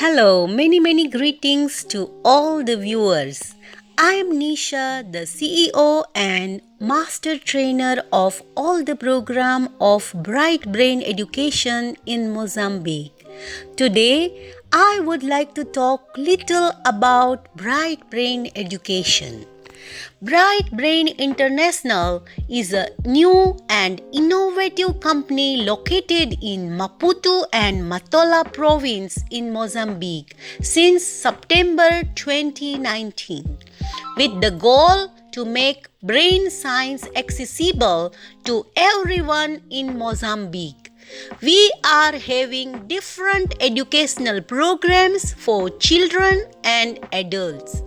Hello, many greetings to all the viewers. I am Nisha, the CEO and Master Trainer of all the program of Bright Brain Education in Mozambique. Today, I would like to talk little about Bright Brain Education. Bright Brain International is a new and innovative company located in Maputo and Matola province in Mozambique since September 2019, with the goal to make brain science accessible to everyone in Mozambique. We are having different educational programs for children and adults.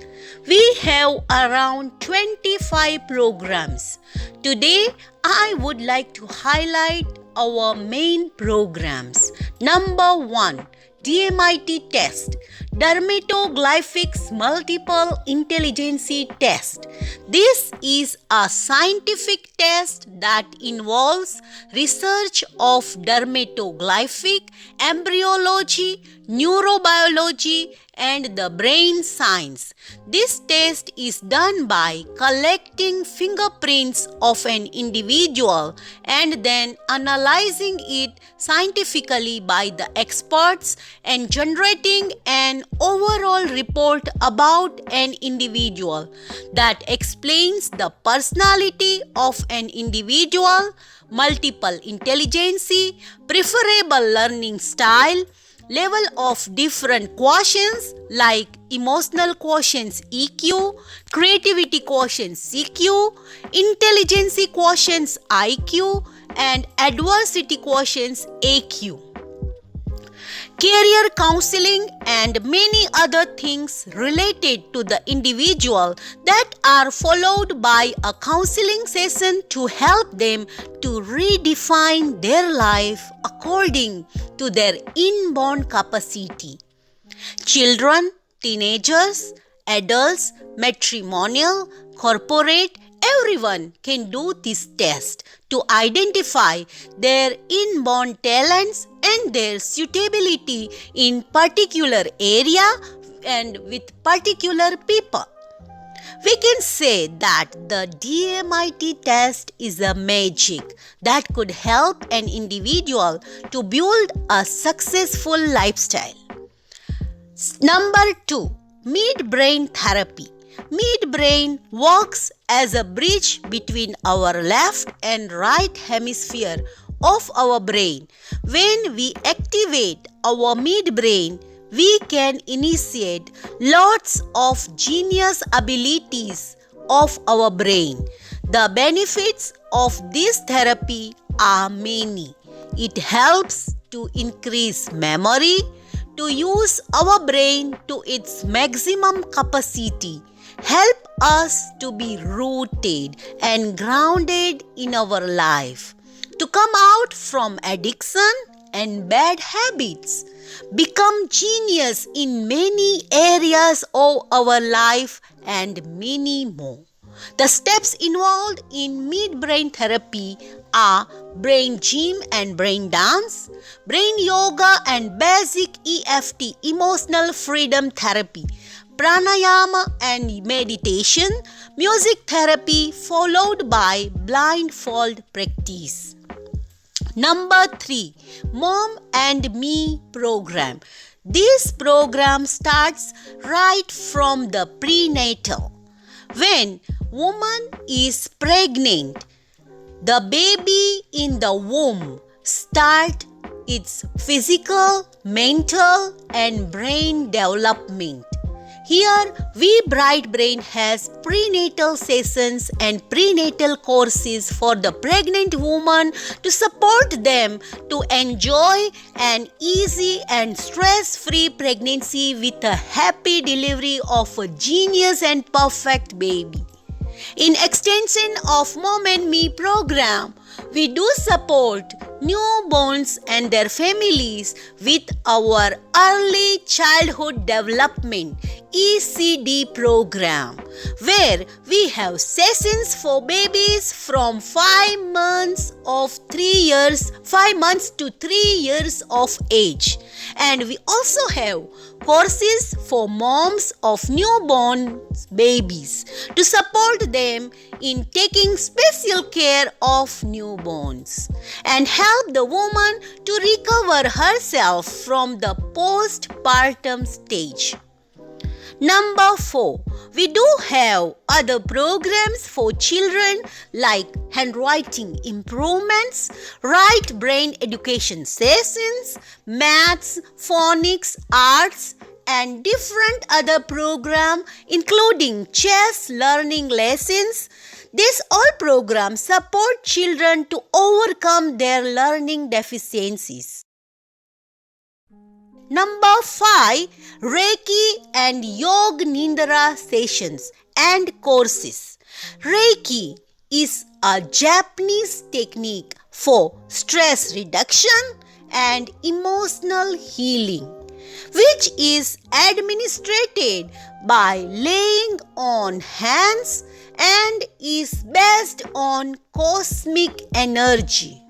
We have around 25 programs. Today, I would like to highlight our main programs. Number 1, DMIT test, Dermatoglyphics Multiple Intelligence Test. This is a scientific test that involves research of dermatoglyphic, embryology, neurobiology, and the brain science. This test is done by collecting fingerprints of an individual and then analyzing it scientifically by the experts and generating an overall report about an individual that explains the personality of an individual, multiple intelligence, preferable learning style, level of different quotients like emotional quotients EQ, creativity quotients CQ, intelligence quotients IQ, and adversity quotients AQ. Career counseling and many other things related to the individual that are followed by a counseling session to help them to redefine their life according to their inborn capacity. Children, teenagers, adults, matrimonial, corporate, everyone can do this test to identify their inborn talents and their suitability in particular area and with particular people. We can say that the DMIT test is a magic that could help an individual to build a successful lifestyle. Number 2, midbrain therapy. Midbrain works as a bridge between our left and right hemisphere of our brain. When we activate our midbrain, we can initiate lots of genius abilities of our brain. The benefits of this therapy are many. It helps to increase memory, to use our brain to its maximum capacity, help us to be rooted and grounded in our life, to come out from addiction and bad habits, become genius in many areas of our life, and many more. The steps involved in midbrain therapy are brain gym and brain dance, brain yoga and basic EFT, emotional freedom therapy, pranayama and meditation, music therapy followed by blindfold practice. Number 3, Mom and Me program. This program starts right from the prenatal. When woman is pregnant, the baby in the womb starts its physical, mental, and brain development. Here, We Bright Brain has prenatal sessions and prenatal courses for the pregnant woman to support them to enjoy an easy and stress-free pregnancy with a happy delivery of a genius and perfect baby. In extension of Mom and Me program, we do support newborns and their families with our Early Childhood Development ECD program, where we have sessions for babies from 5 months to 3 years of age, And we also have courses for moms of newborn babies to support them in taking special care of newborns and help the woman to recover herself from the postpartum stage. Number 4, we do have other programs for children like handwriting improvements, right brain education sessions, maths, phonics, arts, and different other programs including chess learning lessons. These all programs support children to overcome their learning deficiencies. Number 5, Reiki and Yoga Nidra sessions and courses. Reiki is a Japanese technique for stress reduction and emotional healing, which is administered by laying on hands and is based on cosmic energy.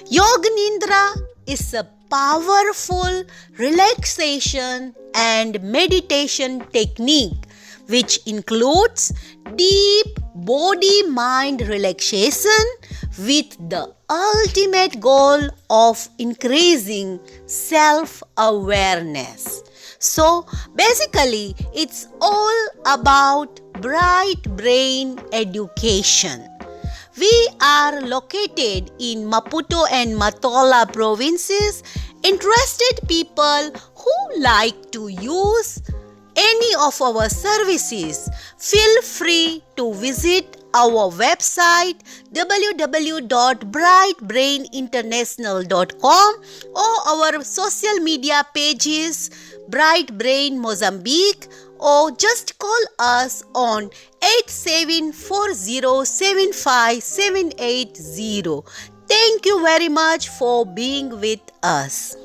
Yoga Nidra is a powerful relaxation and meditation technique which includes deep body-mind relaxation with the ultimate goal of increasing self-awareness. So basically it's all about bright brain education. We are located in Maputo and Matola provinces. Interested people who like to use any of our services, feel free to visit our website www.brightbraininternational.com or our social media pages Bright Brain Mozambique, or just call us on 8740757880. Thank you very much for being with us.